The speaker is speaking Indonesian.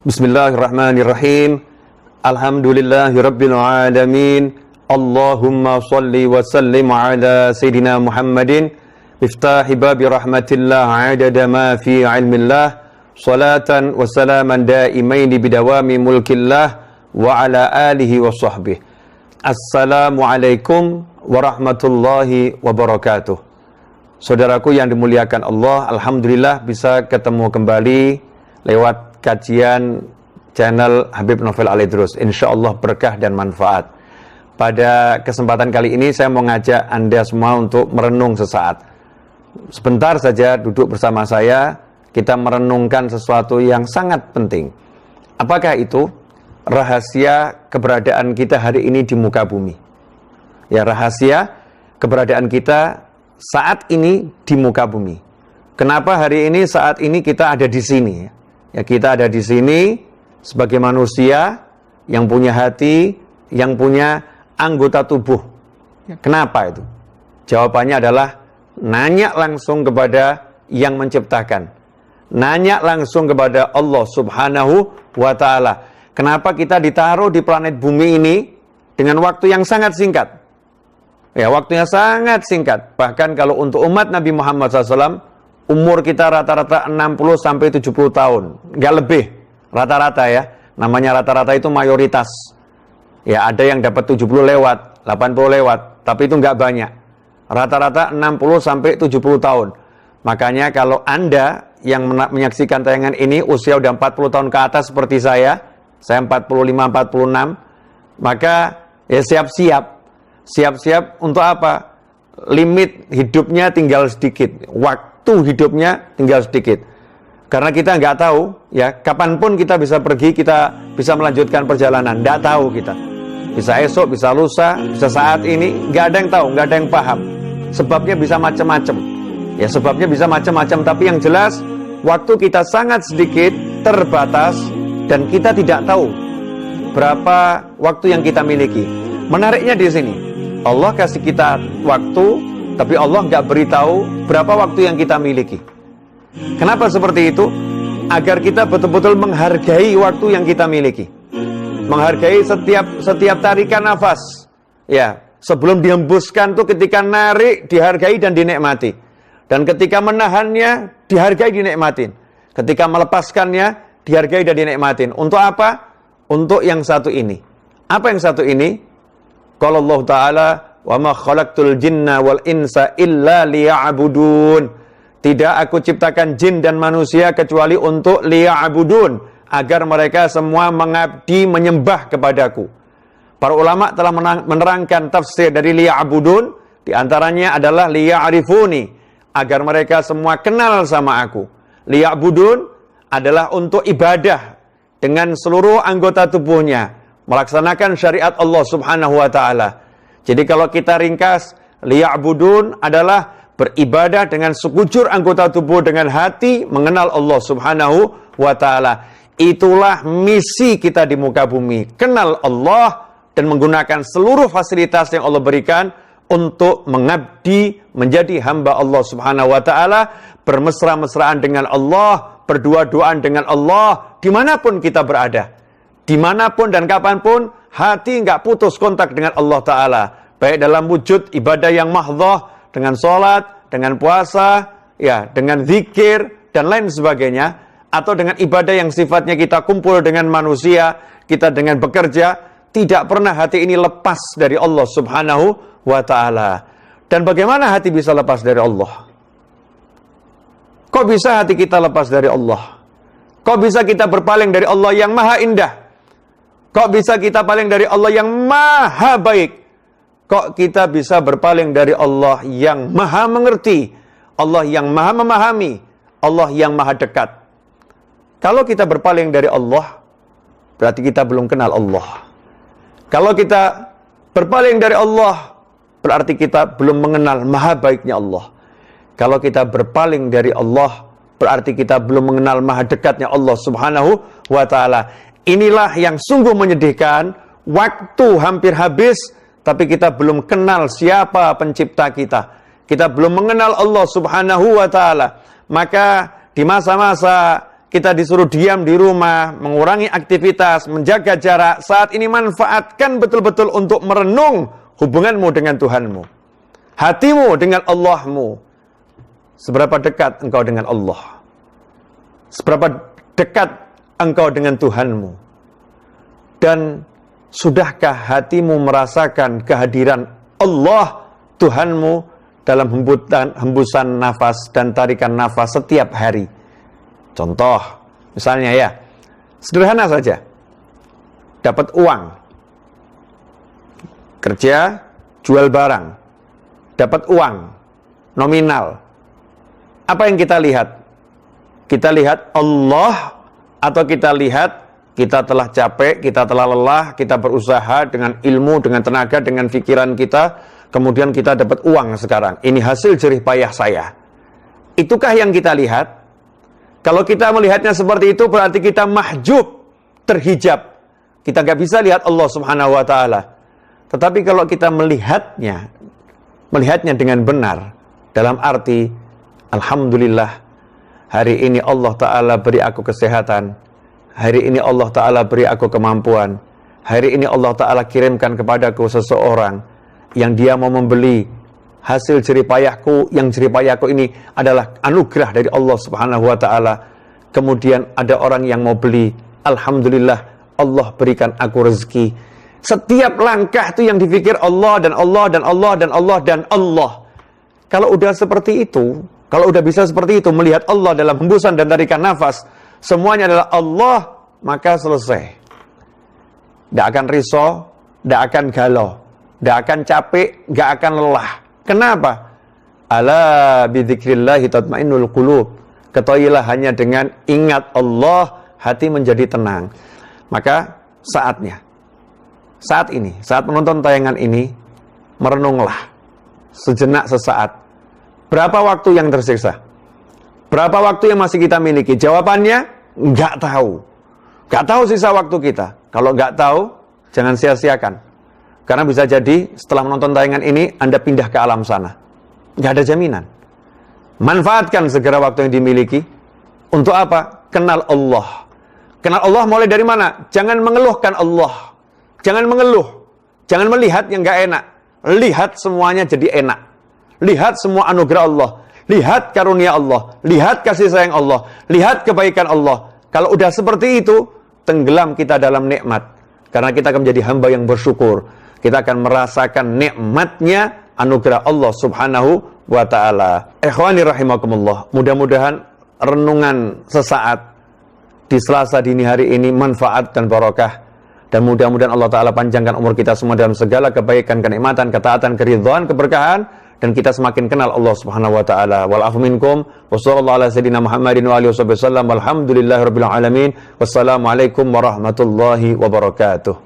Bismillahirrahmanirrahim. Alhamdulillahirabbil alamin. Allahumma shalli wa sallim ala sayidina Muhammadin miftahi babi rahmatillah adada ma fi ilmillah salatan wa salaman daimaini bidawami mulkillah wa ala alihi wa sahbihi. Assalamualaikum warahmatullahi wabarakatuh. Saudaraku yang dimuliakan Allah, alhamdulillah bisa ketemu kembali lewat kajian channel Habib Novel Al-Idrus. InsyaAllah berkah dan manfaat. Pada kesempatan kali ini saya mau ngajak Anda semua untuk merenung sesaat. Sebentar saja duduk bersama saya, kita merenungkan sesuatu yang sangat penting. Apakah itu? Rahasia keberadaan kita hari ini di muka bumi. Ya, rahasia keberadaan kita saat ini di muka bumi. Kenapa hari ini, saat ini kita ada di sini? Ya, kita ada di sini sebagai manusia yang punya hati, yang punya anggota tubuh. Kenapa itu? Jawabannya adalah nanya langsung kepada yang menciptakan. Nanya langsung kepada Allah Subhanahu wa Ta'ala. Kenapa kita ditaruh di planet bumi ini dengan waktu yang sangat singkat? Ya, waktunya sangat singkat. Bahkan kalau untuk umat Nabi Muhammad SAW, umur kita rata-rata 60-70 tahun. Nggak lebih. Rata-rata ya. Namanya rata-rata itu mayoritas. Ya, ada yang dapat 70 lewat, 80 lewat. Tapi itu nggak banyak. Rata-rata 60-70 tahun. Makanya kalau Anda yang menyaksikan tayangan ini, usia udah 40 tahun ke atas seperti saya 45-46, maka ya siap-siap. Siap-siap untuk apa? Limit hidupnya tinggal sedikit. Waktu hidupnya tinggal sedikit. Karena kita nggak tahu, ya, kapanpun kita bisa pergi, kita bisa melanjutkan perjalanan. Nggak tahu kita. Bisa esok, bisa lusa, bisa saat ini. Nggak ada yang tahu, nggak ada yang paham. Sebabnya bisa macam-macam. Ya, sebabnya bisa macam-macam. Tapi yang jelas, waktu kita sangat sedikit, terbatas, dan kita tidak tahu berapa waktu yang kita miliki. Menariknya di sini, Allah kasih kita waktu, tapi Allah nggak beritahu berapa waktu yang kita miliki. Kenapa seperti itu? Agar kita betul-betul menghargai waktu yang kita miliki. Menghargai setiap tarikan nafas. Ya, sebelum dihembuskan tuh ketika narik dihargai dan dinikmati. Dan ketika menahannya dihargai dinikmatin. Ketika melepaskannya dihargai dan dinikmatin. Untuk apa? Untuk yang satu ini. Apa yang satu ini? Qala Allah Ta'ala, "Wa ma khalaqtul jinna wal insa illa liya'budun." Tidak aku ciptakan jin dan manusia kecuali untuk liya'budun, agar mereka semua mengabdi, menyembah kepadaku. Para ulama telah menerangkan tafsir dari liya'budun, di antaranya adalah liya'rifuni, agar mereka semua kenal sama aku. Liya'budun adalah untuk ibadah dengan seluruh anggota tubuhnya, melaksanakan syariat Allah Subhanahu wa Ta'ala. Jadi kalau kita ringkas, liya'budun adalah beribadah dengan sekujur anggota tubuh, dengan hati mengenal Allah Subhanahu wa Ta'ala. Itulah misi kita di muka bumi. Kenal Allah dan menggunakan seluruh fasilitas yang Allah berikan untuk mengabdi, menjadi hamba Allah Subhanahu wa Ta'ala, bermesra-mesraan dengan Allah, berdua-duaan dengan Allah, dimanapun kita berada. Dimanapun dan kapanpun, hati nggak putus kontak dengan Allah Ta'ala. Baik dalam wujud ibadah yang mahdhah, dengan sholat, dengan puasa, ya, dengan zikir, dan lain sebagainya. Atau dengan ibadah yang sifatnya kita kumpul dengan manusia, kita dengan bekerja, tidak pernah hati ini lepas dari Allah Subhanahu wa Ta'ala. Dan bagaimana hati bisa lepas dari Allah? Kok bisa hati kita lepas dari Allah? Kok bisa kita berpaling dari Allah yang maha indah? Kok bisa kita paling dari Allah yang maha baik? Kok kita bisa berpaling dari Allah yang maha mengerti, Allah yang maha memahami, Allah yang maha dekat? Kalau kita berpaling dari Allah, berarti kita belum kenal Allah. Kalau kita berpaling dari Allah, berarti kita belum mengenal maha baiknya Allah. Kalau kita berpaling dari Allah, berarti kita belum mengenal maha dekatnya Allah Subhanahu wa Ta'ala. Inilah yang sungguh menyedihkan. Waktu hampir habis, tapi kita belum kenal siapa pencipta kita. Kita belum mengenal Allah Subhanahu wa Ta'ala. Maka di masa-masa kita disuruh diam di rumah, mengurangi aktivitas, menjaga jarak, saat ini manfaatkan betul-betul untuk merenung hubunganmu dengan Tuhanmu. Hatimu dengan Allahmu. Seberapa dekat engkau dengan Allah? Seberapa dekat engkau dengan Tuhanmu? Dan sudahkah hatimu merasakan kehadiran Allah Tuhanmu dalam hembusan nafas dan tarikan nafas setiap hari? Contoh, misalnya ya, sederhana saja. Dapat uang, kerja, jual barang, dapat uang, nominal. Apa yang kita lihat? Kita lihat Allah, atau kita lihat kita telah capek, kita telah lelah, kita berusaha dengan ilmu, dengan tenaga, dengan pikiran kita, kemudian kita dapat uang sekarang. Ini hasil jerih payah saya. Itukah yang kita lihat? Kalau kita melihatnya seperti itu, berarti kita mahjub, terhijab. Kita nggak bisa lihat Allah Subhanahu wa Ta'ala. Tetapi kalau kita melihatnya dengan benar, dalam arti, alhamdulillah, hari ini Allah Ta'ala beri aku kesehatan, hari ini Allah Ta'ala beri aku kemampuan, hari ini Allah Ta'ala kirimkan kepadaku seseorang yang dia mau membeli hasil jeripayahku, yang jeripayahku ini adalah anugerah dari Allah Subhanahu wa Ta'ala. Kemudian ada orang yang mau beli, alhamdulillah Allah berikan aku rezeki. Setiap langkah itu yang dipikir Allah dan Allah dan Allah dan Allah dan Allah. Kalau udah seperti itu, kalau udah bisa seperti itu, melihat Allah dalam hembusan dan tarikan nafas, semuanya adalah Allah, maka selesai. Tidak akan risau, tidak akan galau, tidak akan capek, tidak akan lelah. Kenapa? Ala bidzikrillahi tatmainnul qulub. Ketahuilah hanya dengan ingat Allah, hati menjadi tenang. Maka saat ini, saat menonton tayangan ini, merenunglah sejenak sesaat. Berapa waktu yang tersiksa? Berapa waktu yang masih kita miliki? Jawabannya, nggak tahu. Nggak tahu sisa waktu kita. Kalau nggak tahu, jangan sia-siakan. Karena bisa jadi setelah menonton tayangan ini, Anda pindah ke alam sana. Nggak ada jaminan. Manfaatkan segera waktu yang dimiliki. Untuk apa? Kenal Allah. Kenal Allah mulai dari mana? Jangan mengeluhkan Allah. Jangan mengeluh. Jangan melihat yang nggak enak. Lihat semuanya jadi enak. Lihat semua anugerah Allah. Lihat karunia Allah. Lihat kasih sayang Allah. Lihat kebaikan Allah. Kalau udah seperti itu, tenggelam kita dalam nikmat. Karena kita akan menjadi hamba yang bersyukur. Kita akan merasakan nikmatnya anugerah Allah Subhanahu wa Ta'ala. Ikhwani rahimakumullah. Mudah-mudahan renungan sesaat di Selasa dini hari ini manfaat dan barokah. Dan mudah-mudahan Allah Ta'ala panjangkan umur kita semua dalam segala kebaikan, kenikmatan, ketaatan, keridhaan, keberkahan. Dan kita semakin kenal Allah Subhanahu wa Ta'ala. Wal-afu minkum. Wassallallahu ala sayyidina Muhammadin wa alihi wasallam. Walhamdulillahi rabbil alamin. Wassalamualaikum warahmatullahi wabarakatuh.